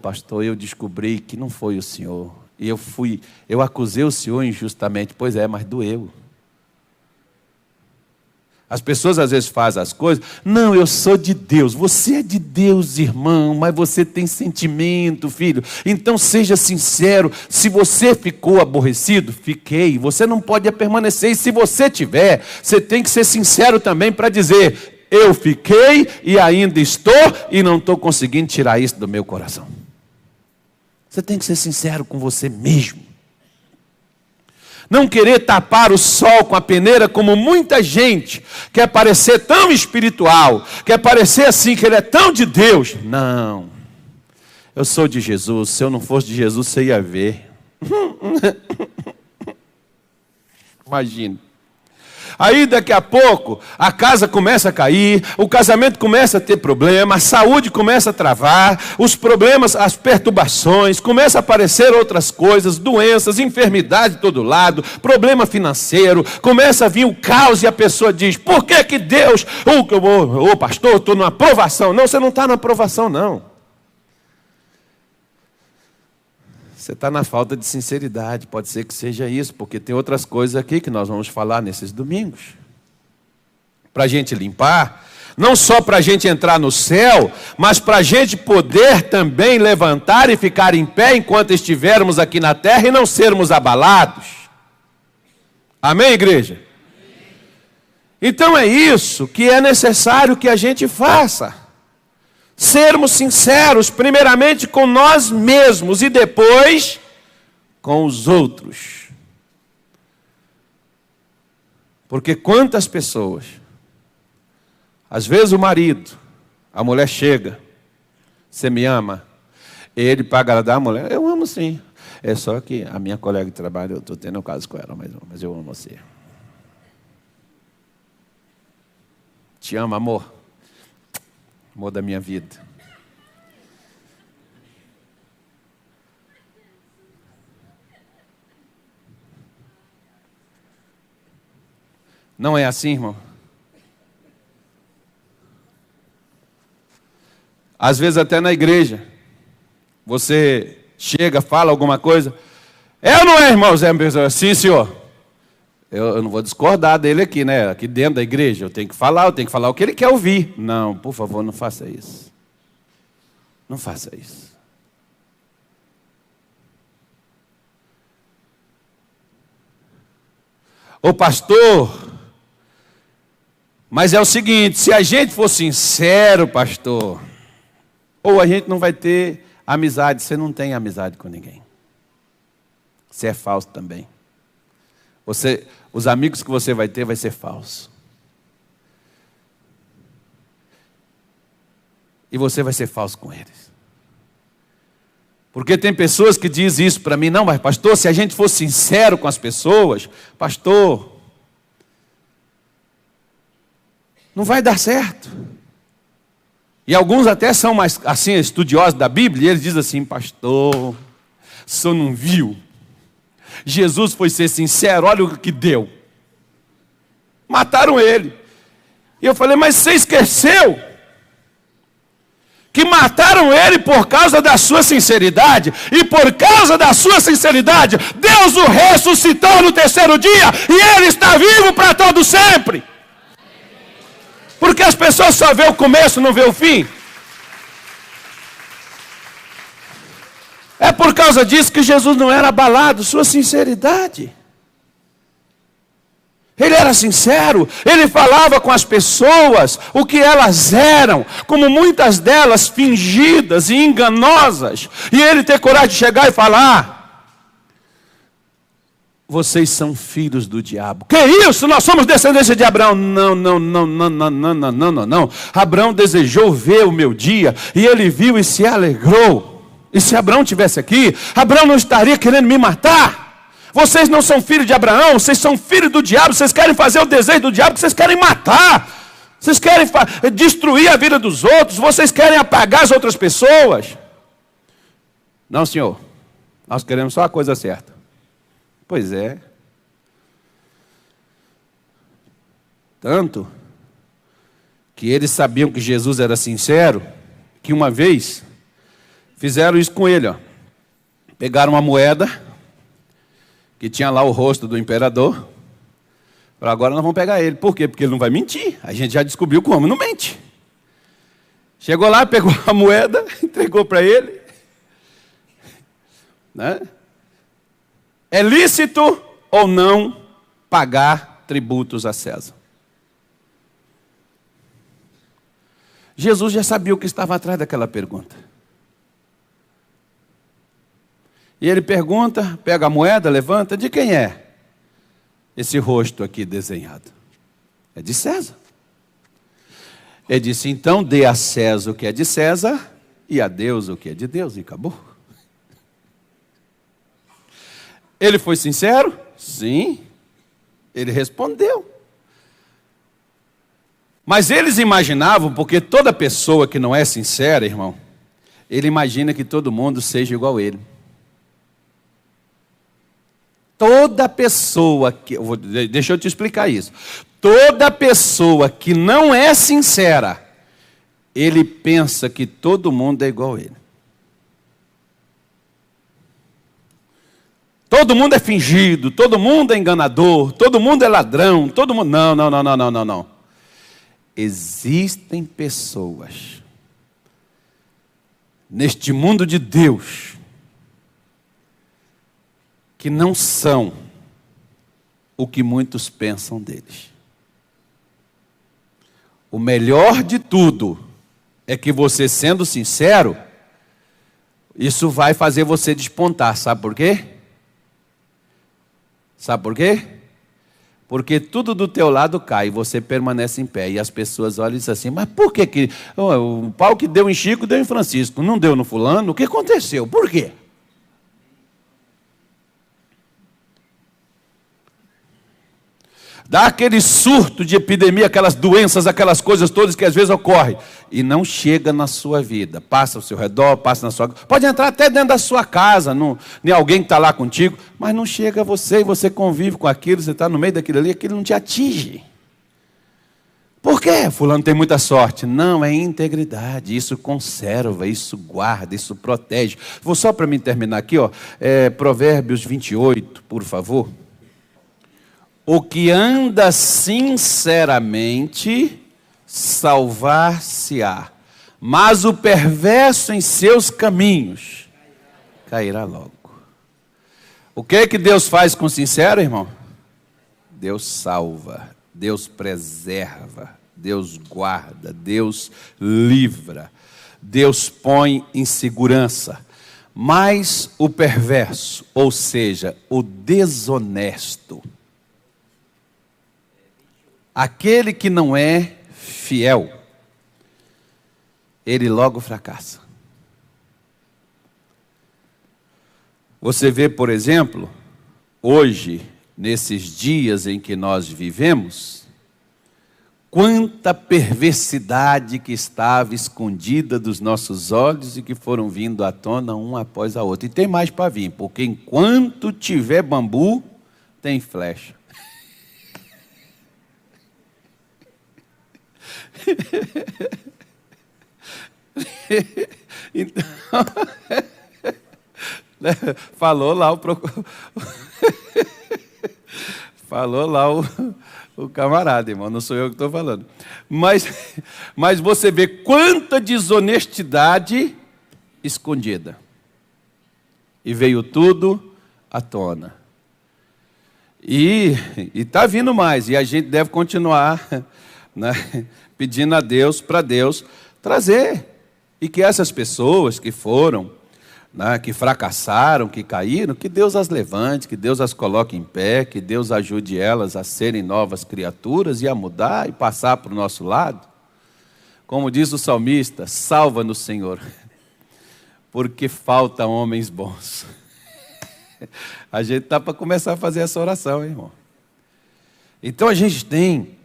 Pastor, eu descobri que não foi o senhor. E eu acusei o senhor injustamente. Pois é, mas doeu. As pessoas às vezes fazem as coisas, não, eu sou de Deus, você é de Deus, irmão, mas você tem sentimento, filho, então seja sincero, se você ficou aborrecido, fiquei, você não pode permanecer, e se você tiver, você tem que ser sincero também para dizer, eu fiquei e ainda estou, e não estou conseguindo tirar isso do meu coração. Você tem que ser sincero com você mesmo. Não querer tapar o sol com a peneira, como muita gente quer parecer tão espiritual, quer parecer assim, que ele é tão de Deus. Não, eu sou de Jesus, se eu não fosse de Jesus, você ia ver. Imagine. Aí daqui a pouco a casa começa a cair, o casamento começa a ter problema, a saúde começa a travar, os problemas, as perturbações, começa a aparecer outras coisas, doenças, enfermidade de todo lado, problema financeiro, começa a vir o caos e a pessoa diz, por que Deus, pastor, eu estou numa provação. Não, você não está na provação não. Você está na falta de sinceridade, pode ser que seja isso, porque tem outras coisas aqui que nós vamos falar nesses domingos. Para a gente limpar, não só para a gente entrar no céu, mas para a gente poder também levantar e ficar em pé enquanto estivermos aqui na terra e não sermos abalados. Amém, igreja? Então é isso que é necessário que a gente faça. Sermos sinceros, primeiramente com nós mesmos e depois com os outros. Porque quantas pessoas, às vezes o marido, a mulher chega, você me ama? Ele para agradar a mulher, eu amo sim. É só que a minha colega de trabalho, eu estou tendo um caso com ela, mas eu amo você. Te amo, amor. Amor da minha vida. Não é assim, irmão? Às vezes até na igreja, você chega, fala alguma coisa. É ou não é, irmão? Sim, senhor. Eu não vou discordar dele aqui, né? Aqui dentro da igreja, eu tenho que falar o que ele quer ouvir. Não, por favor, não faça isso. Não faça isso. Ô pastor, mas é o seguinte, se a gente for sincero, pastor, ou a gente não vai ter amizade, você não tem amizade com ninguém. Você é falso também. Os amigos que você vai ter vai ser falso. E você vai ser falso com eles. Porque tem pessoas que dizem isso para mim, não, mas pastor, se a gente for sincero com as pessoas, pastor, não vai dar certo. E alguns até são mais assim, estudiosos da Bíblia, e eles dizem assim, pastor, o senhor não viu? Jesus foi ser sincero, olha o que deu. Mataram ele. E eu falei, mas você esqueceu que mataram ele por causa da sua sinceridade, e por causa da sua sinceridade, Deus o ressuscitou no terceiro dia, e ele está vivo para todo sempre. Porque as pessoas só vê o começo, não vê o fim. É por causa disso que Jesus não era abalado, sua sinceridade. Ele era sincero, ele falava com as pessoas o que elas eram, como muitas delas fingidas e enganosas. E ele ter coragem de chegar e falar, vocês são filhos do diabo. Que isso? Nós somos descendência de Abraão. Não. Abraão desejou ver o meu dia, e ele viu e se alegrou. E se Abraão estivesse aqui, Abraão não estaria querendo me matar. Vocês não são filhos de Abraão, vocês são filhos do diabo, vocês querem fazer o desejo do diabo, vocês querem matar, vocês querem destruir a vida dos outros, vocês querem apagar as outras pessoas. Não, senhor, nós queremos só a coisa certa. Pois é. Tanto que eles sabiam que Jesus era sincero, que uma vez fizeram isso com ele, ó. Pegaram uma moeda que tinha lá o rosto do imperador. Agora nós vamos pegar ele. Por quê? Porque ele não vai mentir. A gente já descobriu como, não mente. Chegou lá, pegou a moeda, entregou para ele. Né? É lícito ou não pagar tributos a César? Jesus já sabia o que estava atrás daquela pergunta. E ele pergunta, pega a moeda, levanta, de quem é esse rosto aqui desenhado? É de César. Ele disse, então dê a César o que é de César e a Deus o que é de Deus, e acabou. Ele foi sincero? Sim. Ele respondeu. Mas eles imaginavam, porque toda pessoa que não é sincera, irmão, ele imagina que todo mundo seja igual a ele. Toda pessoa que... Deixa eu te explicar isso. Toda pessoa que não é sincera, ele pensa que todo mundo é igual a ele. Todo mundo é fingido, todo mundo é enganador, todo mundo é ladrão, todo mundo... Não. Existem pessoas neste mundo de Deus que não são o que muitos pensam deles. O melhor de tudo é que você, sendo sincero, isso vai fazer você despontar. Sabe por quê? Sabe por quê? Porque tudo do teu lado cai e você permanece em pé. E as pessoas olham e dizem assim, mas por que o pau que deu em Chico, deu em Francisco, não deu no fulano? O que aconteceu? Por quê? Dá aquele surto de epidemia, aquelas doenças, aquelas coisas todas que às vezes ocorrem. E não chega na sua vida. Passa ao seu redor, passa na sua... Pode entrar até dentro da sua casa, nem alguém que está lá contigo, mas não chega a você e você convive com aquilo, você está no meio daquilo ali, aquilo não te atinge. Por quê? Fulano tem muita sorte. Não, é integridade. Isso conserva, isso guarda, isso protege. Vou só para mim terminar aqui, ó, Provérbios 28, por favor. O que anda sinceramente, salvar-se-á. Mas o perverso em seus caminhos cairá logo. O que é que Deus faz com o sincero, irmão? Deus salva, Deus preserva, Deus guarda, Deus livra, Deus põe em segurança. Mas o perverso, ou seja, o desonesto, aquele que não é fiel, ele logo fracassa. Você vê, por exemplo, hoje, nesses dias em que nós vivemos, quanta perversidade que estava escondida dos nossos olhos e que foram vindo à tona uma após a outra. E tem mais para vir, porque enquanto tiver bambu, tem flecha. Então, falou lá o camarada, irmão, não sou eu que estou falando. Mas você vê quanta desonestidade escondida. E veio tudo à tona. E está vindo mais, e a gente deve continuar, né, pedindo a Deus, para Deus trazer. E que essas pessoas que foram, né, que fracassaram, que caíram, que Deus as levante, que Deus as coloque em pé, que Deus ajude elas a serem novas criaturas e a mudar e passar para o nosso lado. Como diz o salmista, salva-nos, Senhor, porque falta homens bons. A gente está para começar a fazer essa oração, hein, irmão? Então a gente tem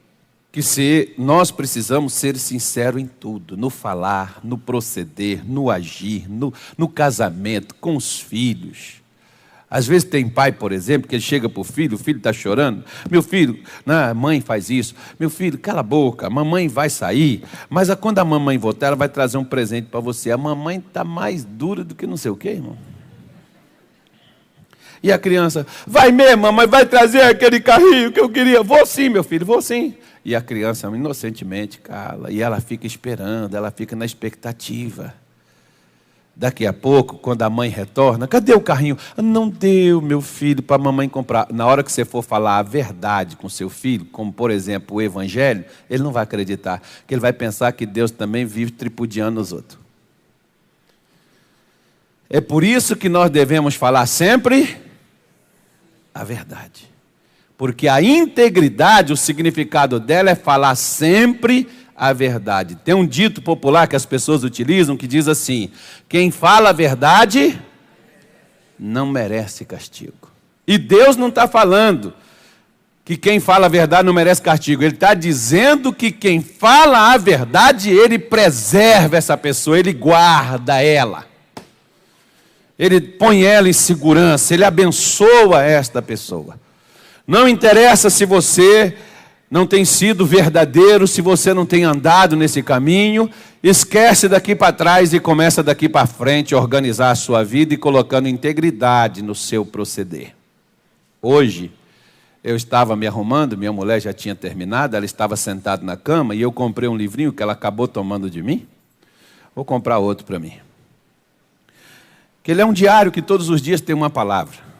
que nós precisamos ser sinceros em tudo, no falar, no proceder, no agir, no casamento, com os filhos. Às vezes tem pai, por exemplo, que ele chega para o filho está chorando. Meu filho, a mãe faz isso. Meu filho, cala a boca, a mamãe vai sair. Mas quando a mamãe voltar, ela vai trazer um presente para você. A mamãe está mais dura do que não sei o quê, irmão. E a criança, vai mesmo, mamãe, vai trazer aquele carrinho que eu queria. Vou sim, meu filho, vou sim. E a criança inocentemente cala. E ela fica esperando, ela fica na expectativa. Daqui a pouco, quando a mãe retorna, cadê o carrinho? Não deu, meu filho, para a mamãe comprar. Na hora que você for falar a verdade com seu filho, como por exemplo o evangelho, ele não vai acreditar. Porque ele vai pensar que Deus também vive tripudiando os outros. É por isso que nós devemos falar sempre a verdade. Porque a integridade, o significado dela é falar sempre a verdade. Tem um dito popular que as pessoas utilizam que diz assim: quem fala a verdade não merece castigo. E Deus não está falando que quem fala a verdade não merece castigo. Ele está dizendo que quem fala a verdade, ele preserva essa pessoa, ele guarda ela. Ele põe ela em segurança, ele abençoa esta pessoa. Não interessa se você não tem sido verdadeiro, se você não tem andado nesse caminho, esquece daqui para trás e começa daqui para frente a organizar a sua vida e colocando integridade no seu proceder. Hoje, eu estava me arrumando, minha mulher já tinha terminado, ela estava sentada na cama e eu comprei um livrinho que ela acabou tomando de mim. Vou comprar outro para mim. Que ele é um diário que todos os dias tem uma palavra.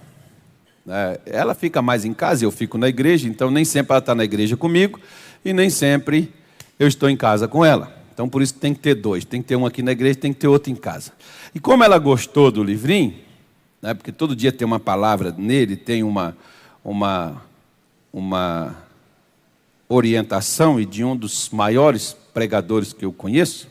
Ela fica mais em casa, eu fico na igreja, então nem sempre ela está na igreja comigo e nem sempre eu estou em casa com ela. Então por isso tem que ter dois, tem que ter um aqui na igreja, tem que ter outro em casa. E como ela gostou do livrinho, porque todo dia tem uma palavra nele, tem uma orientação e de um dos maiores pregadores que eu conheço,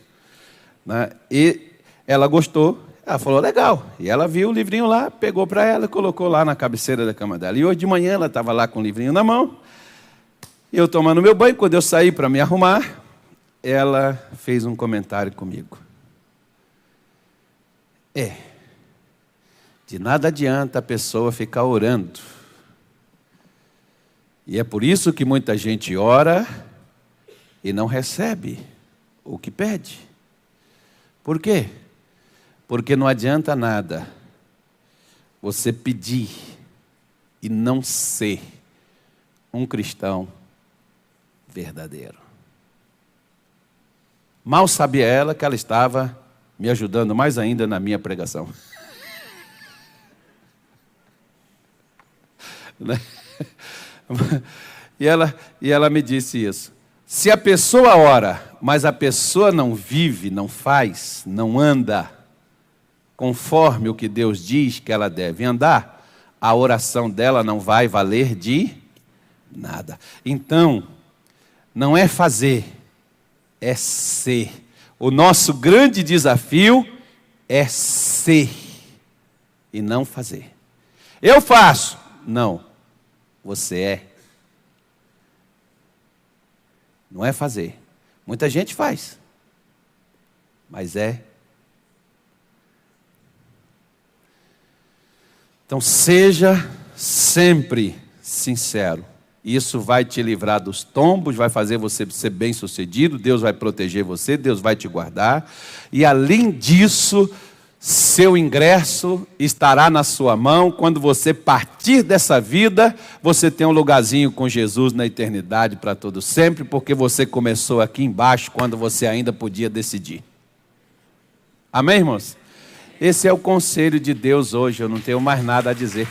e ela gostou. Ela falou, legal. E ela viu o livrinho lá, pegou para ela, colocou lá na cabeceira da cama dela. E hoje de manhã ela estava lá com o livrinho na mão, e eu tomando meu banho. Quando eu saí para me arrumar, ela fez um comentário comigo. De nada adianta a pessoa ficar orando. E é por isso que muita gente ora e não recebe o que pede. Por quê? Porque não adianta nada você pedir e não ser um cristão verdadeiro. Mal sabia ela que ela estava me ajudando mais ainda na minha pregação. E ela me disse isso. Se a pessoa ora, mas a pessoa não vive, não faz, não anda conforme o que Deus diz que ela deve andar, a oração dela não vai valer de nada. Então, não é fazer, é ser. O nosso grande desafio é ser e não fazer. Eu faço. Não, você é. Não é fazer. Muita gente faz, mas é. Então, seja sempre sincero. Isso vai te livrar dos tombos, vai fazer você ser bem-sucedido, Deus vai proteger você, Deus vai te guardar. E, além disso, seu ingresso estará na sua mão. Quando você partir dessa vida, você tem um lugarzinho com Jesus na eternidade para todo sempre, porque você começou aqui embaixo quando você ainda podia decidir. Amém, irmãos? Esse é o conselho de Deus hoje, eu não tenho mais nada a dizer.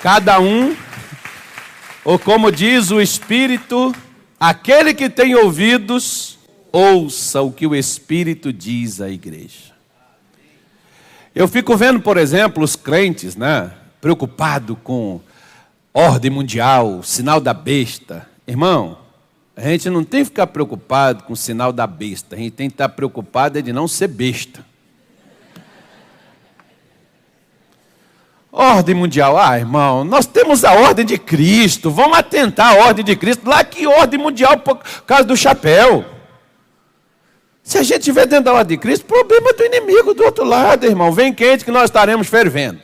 Cada um, ou como diz o Espírito, aquele que tem ouvidos, ouça o que o Espírito diz à igreja. Eu fico vendo, por exemplo, os crentes, preocupados com ordem mundial, sinal da besta. Irmão, a gente não tem que ficar preocupado com o sinal da besta, a gente tem que estar preocupado de não ser besta. Ordem mundial, irmão, nós temos a ordem de Cristo, vamos atentar à ordem de Cristo. Lá que ordem mundial por causa do chapéu. Se a gente estiver dentro da ordem de Cristo, problema do inimigo do outro lado, irmão. Vem quente que nós estaremos fervendo.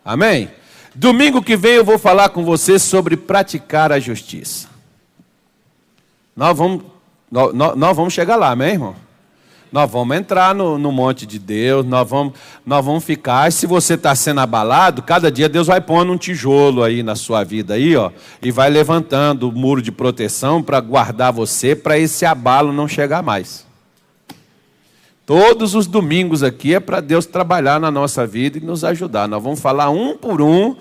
Amém? Domingo que vem eu vou falar com você sobre praticar a justiça. Nós vamos chegar lá, amém, irmão? Nós vamos entrar no monte de Deus, nós vamos ficar. E se você está sendo abalado, cada dia Deus vai pondo um tijolo aí na sua vida, aí, ó, e vai levantando o muro de proteção para guardar você, para esse abalo não chegar mais. Todos os domingos aqui é para Deus trabalhar na nossa vida e nos ajudar. Nós vamos falar um por um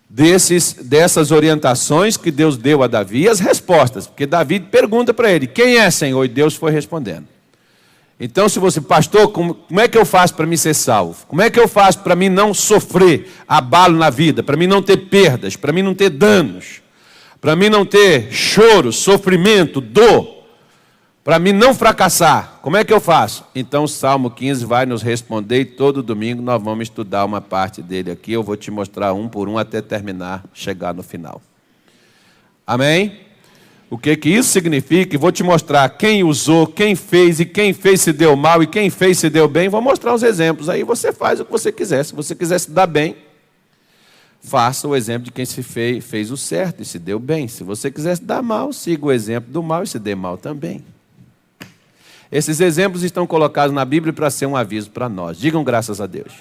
dessas orientações que Deus deu a Davi e as respostas. Porque Davi pergunta para ele, quem é, Senhor? E Deus foi respondendo. Então, se você, pastor, como é que eu faço para me ser salvo? Como é que eu faço para mim não sofrer abalo na vida? Para mim não ter perdas, para mim não ter danos, para mim não ter choro, sofrimento, dor, para mim não fracassar? Como é que eu faço? Então, o Salmo 15 vai nos responder e todo domingo nós vamos estudar uma parte dele aqui. Eu vou te mostrar um por um até terminar, chegar no final. Amém? O que isso significa? Vou te mostrar quem usou, quem fez, e quem fez se deu mal, e quem fez se deu bem. Vou mostrar os exemplos. Aí você faz o que você quiser. Se você quiser se dar bem, faça o exemplo de quem se fez o certo e se deu bem. Se você quiser se dar mal, siga o exemplo do mal e se dê mal também. Esses exemplos estão colocados na Bíblia para ser um aviso para nós. Digam graças a Deus.